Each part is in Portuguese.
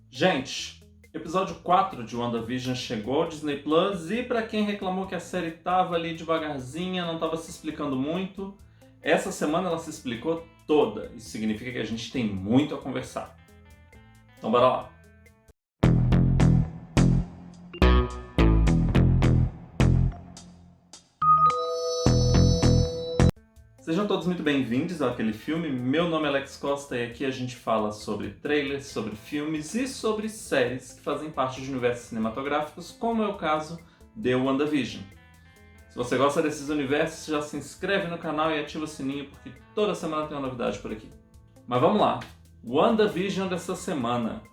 Gente, episódio 4 de WandaVision chegou ao Disney Plus e para quem reclamou que a série tava ali devagarzinha, não tava se explicando muito, essa semana ela se explicou toda. Isso significa que a gente tem muito a conversar. Então bora lá. Sejam todos muito bem-vindos àquele filme. Meu nome é Alex Costa e aqui a gente fala sobre trailers, sobre filmes e sobre séries que fazem parte de universos cinematográficos, como é o caso de WandaVision. Se você gosta desses universos, já se inscreve no canal e ativa o sininho, porque toda semana tem uma novidade por aqui. Mas vamos lá. WandaVision dessa semana.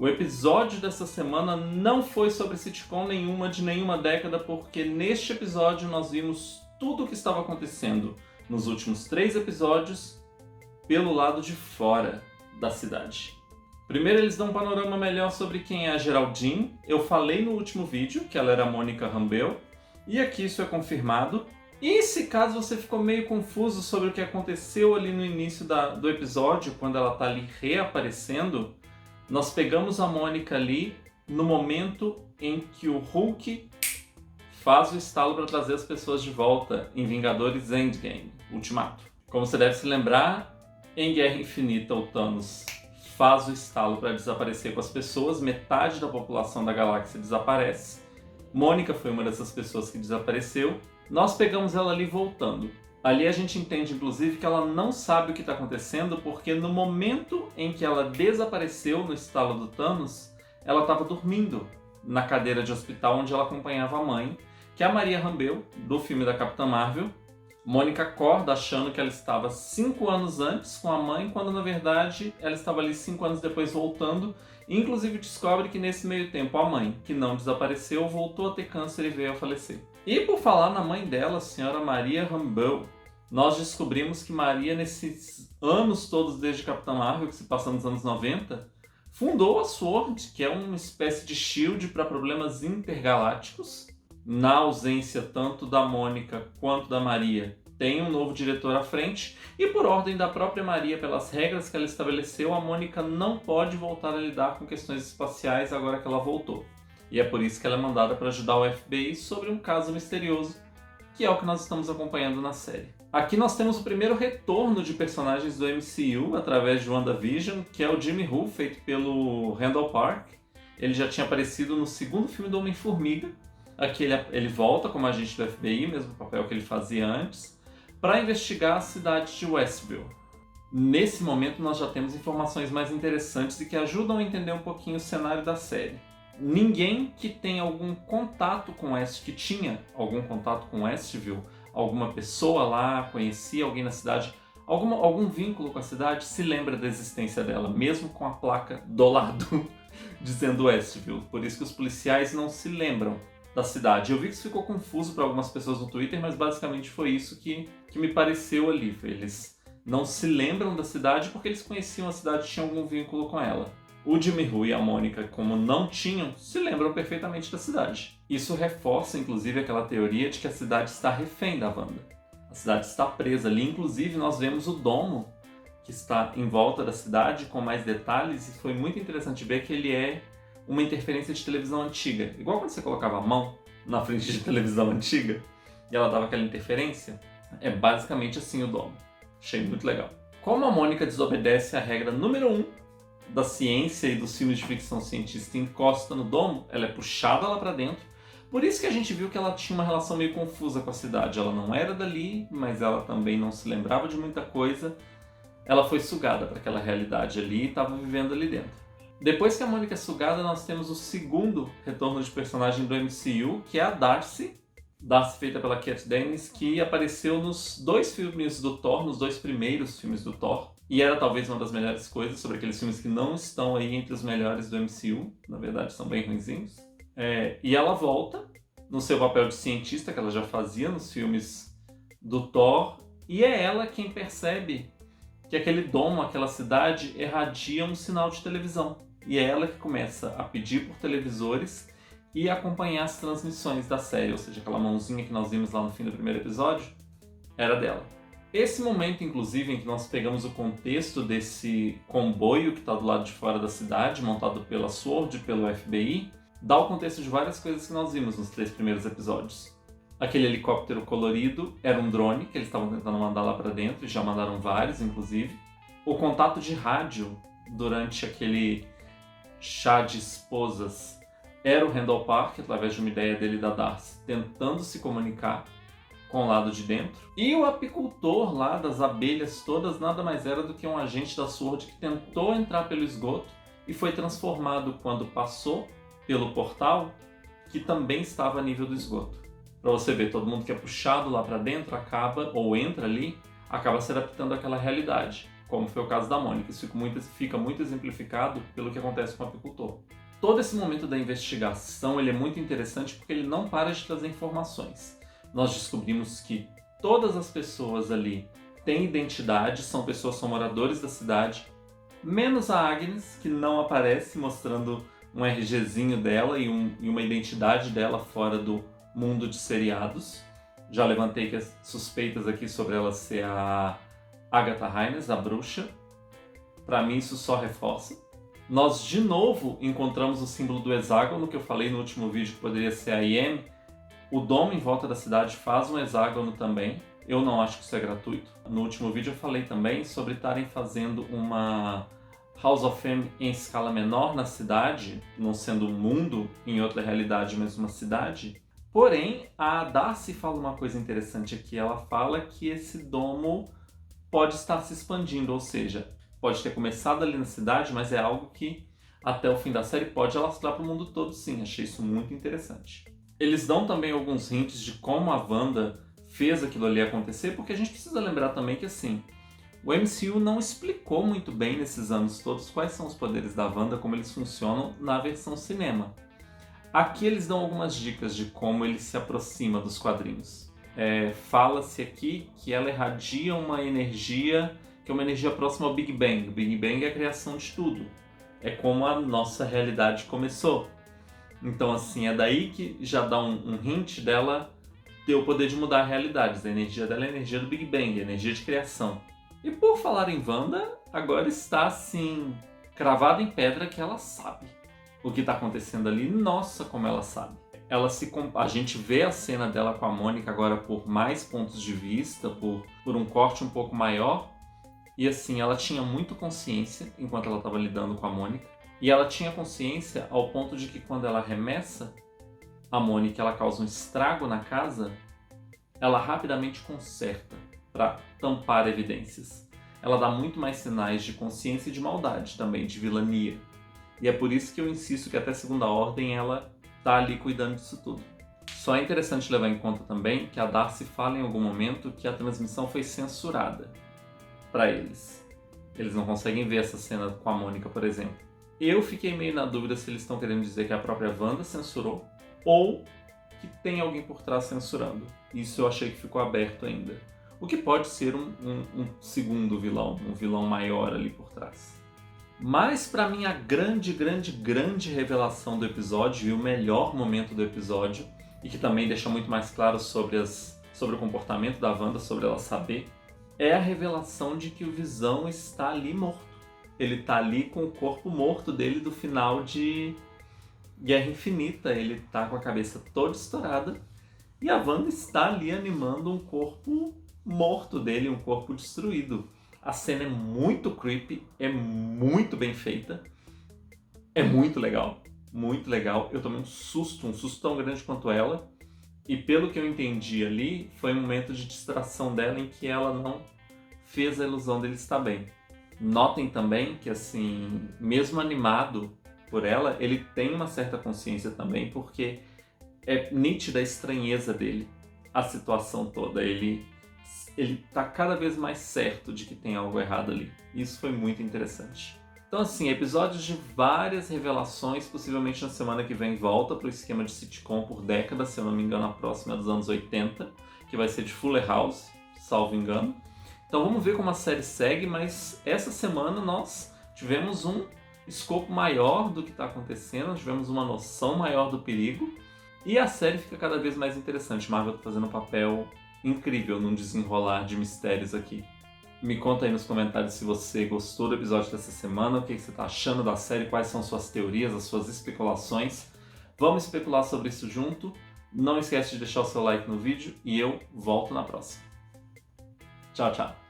O episódio dessa semana não foi sobre sitcom nenhuma de nenhuma década, porque neste episódio nós vimos tudo o que estava acontecendo nos últimos 3 episódios pelo lado de fora da cidade. Primeiro eles dão um panorama melhor sobre quem é a Geraldine. Eu falei no último vídeo que ela era a Monica Rambeau, e aqui isso é confirmado. E se caso você ficou meio confuso sobre o que aconteceu ali no início do episódio, quando ela está ali reaparecendo, nós pegamos a Monica ali no momento em que o Hulk faz o estalo para trazer as pessoas de volta em Vingadores Endgame, Ultimato. Como você deve se lembrar, em Guerra Infinita o Thanos faz o estalo para desaparecer com as pessoas, metade da população da galáxia desaparece. Mônica foi uma dessas pessoas que desapareceu. Nós pegamos ela ali voltando. Ali a gente entende, inclusive, que ela não sabe o que está acontecendo, porque no momento em que ela desapareceu no estalo do Thanos, ela estava dormindo na cadeira de hospital onde ela acompanhava a mãe, que é a Maria Rambeau, do filme da Capitã Marvel. Mônica acorda achando que ela estava 5 anos antes com a mãe, quando na verdade ela estava ali 5 anos depois voltando. Inclusive descobre que nesse meio tempo a mãe, que não desapareceu, voltou a ter câncer e veio a falecer. E por falar na mãe dela, a senhora Maria Rambeau, nós descobrimos que Maria, nesses anos todos desde Capitã Marvel, que se passam nos anos 90, fundou a SWORD, que é uma espécie de SHIELD para problemas intergalácticos. Na ausência tanto da Mônica quanto da Maria, tem um novo diretor à frente, e por ordem da própria Maria, pelas regras que ela estabeleceu, a Mônica não pode voltar a lidar com questões espaciais agora que ela voltou. E é por isso que ela é mandada para ajudar o FBI sobre um caso misterioso, que é o que nós estamos acompanhando na série. Aqui nós temos o primeiro retorno de personagens do MCU através de WandaVision, que é o Jimmy Woo, feito pelo Randall Park. Ele já tinha aparecido no segundo filme do Homem-Formiga. Aqui ele volta como agente do FBI, mesmo papel que ele fazia antes, para investigar a cidade de Westview. Nesse momento nós já temos informações mais interessantes e que ajudam a entender um pouquinho o cenário da série. Ninguém que tem algum contato com que tinha algum contato com Westview, alguma pessoa lá, conhecia alguém na cidade, algum vínculo com a cidade, se lembra da existência dela, mesmo com a placa do lado dizendo Westview. Por isso que os policiais não se lembram da cidade. Eu vi que isso ficou confuso para algumas pessoas no Twitter, mas basicamente foi isso que me pareceu ali. Eles não se lembram da cidade porque eles conheciam a cidade e tinham algum vínculo com ela. O Jimmy Woo e a Mônica, como não tinham, se lembram perfeitamente da cidade. Isso reforça, inclusive, aquela teoria de que a cidade está refém da Wanda. A cidade está presa ali. Inclusive, nós vemos o domo que está em volta da cidade com mais detalhes, e foi muito interessante ver que ele é uma interferência de televisão antiga. Igual quando você colocava a mão na frente de televisão antiga e ela dava aquela interferência. É basicamente assim o domo. Achei muito legal. Como a Mônica desobedece a regra número 1 da ciência e dos filmes de ficção científica e encosta no domo, ela é puxada lá pra dentro. Por isso que a gente viu que ela tinha uma relação meio confusa com a cidade. Ela não era dali, mas ela também não se lembrava de muita coisa. Ela foi sugada para aquela realidade ali e estava vivendo ali dentro. Depois que a Mônica é sugada, nós temos o segundo retorno de personagem do MCU, que é a Darcy feita pela Kat Dennings, que apareceu nos 2 filmes do Thor, nos 2 primeiros filmes do Thor, e era talvez uma das melhores coisas sobre aqueles filmes que não estão aí entre os melhores do MCU, na verdade são bem ruinzinhos. E ela volta no seu papel de cientista, que ela já fazia nos filmes do Thor, e é ela quem percebe que aquele domo, aquela cidade, irradia um sinal de televisão. E é ela que começa a pedir por televisores e acompanhar as transmissões da série, ou seja, aquela mãozinha que nós vimos lá no fim do primeiro episódio, era dela. Esse momento, inclusive, em que nós pegamos o contexto desse comboio que está do lado de fora da cidade, montado pela SWORD e pelo FBI, dá o contexto de várias coisas que nós vimos nos 3 primeiros episódios. Aquele helicóptero colorido era um drone que eles estavam tentando mandar lá para dentro, e já mandaram vários, inclusive. O contato de rádio durante aquele chá de esposas era o Randall Park, através de uma ideia dele e da Darcy, tentando se comunicar com o lado de dentro. E o apicultor lá das abelhas todas nada mais era do que um agente da SWORD que tentou entrar pelo esgoto e foi transformado quando passou pelo portal, que também estava a nível do esgoto. Para você ver, todo mundo que é puxado lá para dentro acaba, ou entra ali, acaba se adaptando àquela realidade, como foi o caso da Mônica. Isso fica muito exemplificado pelo que acontece com o apicultor. Todo esse momento da investigação ele é muito interessante porque ele não para de trazer informações. Nós descobrimos que todas as pessoas ali têm identidade, são moradores da cidade, menos a Agnes, que não aparece, mostrando um RGzinho dela e uma identidade dela fora do mundo de seriados. Já levantei as suspeitas aqui sobre ela ser a Agatha Harkness, a bruxa. Para mim isso só reforça. Nós de novo encontramos o símbolo do hexágono, que eu falei no último vídeo que poderia ser a IM. O domo em volta da cidade faz um hexágono também. Eu não acho que isso é gratuito. No último vídeo eu falei também sobre estarem fazendo uma House of Fame em escala menor na cidade, não sendo um mundo em outra realidade, mas uma cidade. Porém, a Darcy fala uma coisa interessante aqui. Ela fala que esse domo pode estar se expandindo, ou seja, pode ter começado ali na cidade, mas é algo que até o fim da série pode alastrar para o mundo todo sim. Achei isso muito interessante. Eles dão também alguns hints de como a Wanda fez aquilo ali acontecer, porque a gente precisa lembrar também que assim, o MCU não explicou muito bem nesses anos todos quais são os poderes da Wanda, como eles funcionam na versão cinema. Aqui eles dão algumas dicas de como ele se aproxima dos quadrinhos. Fala-se aqui que ela irradia uma energia que é uma energia próxima ao Big Bang. O Big Bang é a criação de tudo. É como a nossa realidade começou. Então, assim, é daí que já dá um hint dela ter o poder de mudar realidades. A energia dela é a energia do Big Bang, a energia de criação. E por falar em Wanda, agora está, assim, cravado em pedra que ela sabe o que está acontecendo ali. Nossa, como ela sabe. A gente vê a cena dela com a Mônica agora por mais pontos de vista, por um corte um pouco maior. E, assim, ela tinha muito consciência enquanto ela estava lidando com a Mônica. E ela tinha consciência ao ponto de que quando ela arremessa a Mônica, ela causa um estrago na casa, ela rapidamente conserta para tampar evidências. Ela dá muito mais sinais de consciência e de maldade também, de vilania. E é por isso que eu insisto que até Segunda Ordem ela tá ali cuidando disso tudo. Só é interessante levar em conta também que a Darcy fala em algum momento que a transmissão foi censurada para eles. Eles não conseguem ver essa cena com a Mônica, por exemplo. Eu fiquei meio na dúvida se eles estão querendo dizer que a própria Wanda censurou ou que tem alguém por trás censurando. Isso eu achei que ficou aberto ainda. O que pode ser um segundo vilão, um vilão maior ali por trás. Mas para mim a grande revelação do episódio e o melhor momento do episódio, e que também deixa muito mais claro sobre o comportamento da Wanda, sobre ela saber, é a revelação de que o Visão está ali morto. Ele tá ali com o corpo morto dele do final de Guerra Infinita. Ele tá com a cabeça toda estourada. E a Wanda está ali animando um corpo morto dele, um corpo destruído. A cena é muito creepy, é muito bem feita. É muito legal. Muito legal. Eu tomei um susto tão grande quanto ela. E pelo que eu entendi ali, foi um momento de distração dela em que ela não fez a ilusão dele estar bem. Notem também que, assim, mesmo animado por ela, ele tem uma certa consciência também, porque é nítida a estranheza dele, a situação toda. Ele tá cada vez mais certo de que tem algo errado ali. Isso foi muito interessante. Então, assim, episódios de várias revelações, possivelmente na semana que vem volta para o esquema de sitcom por décadas, se eu não me engano, a próxima é dos anos 80, que vai ser de Fuller House, salvo engano. Então vamos ver como a série segue, mas essa semana nós tivemos um escopo maior do que está acontecendo, tivemos uma noção maior do perigo, e a série fica cada vez mais interessante. Marvel está fazendo um papel incrível num desenrolar de mistérios aqui. Me conta aí nos comentários se você gostou do episódio dessa semana, o que você está achando da série, quais são suas teorias, as suas especulações. Vamos especular sobre isso junto. Não esquece de deixar o seu like no vídeo e eu volto na próxima. Tchau, tchau!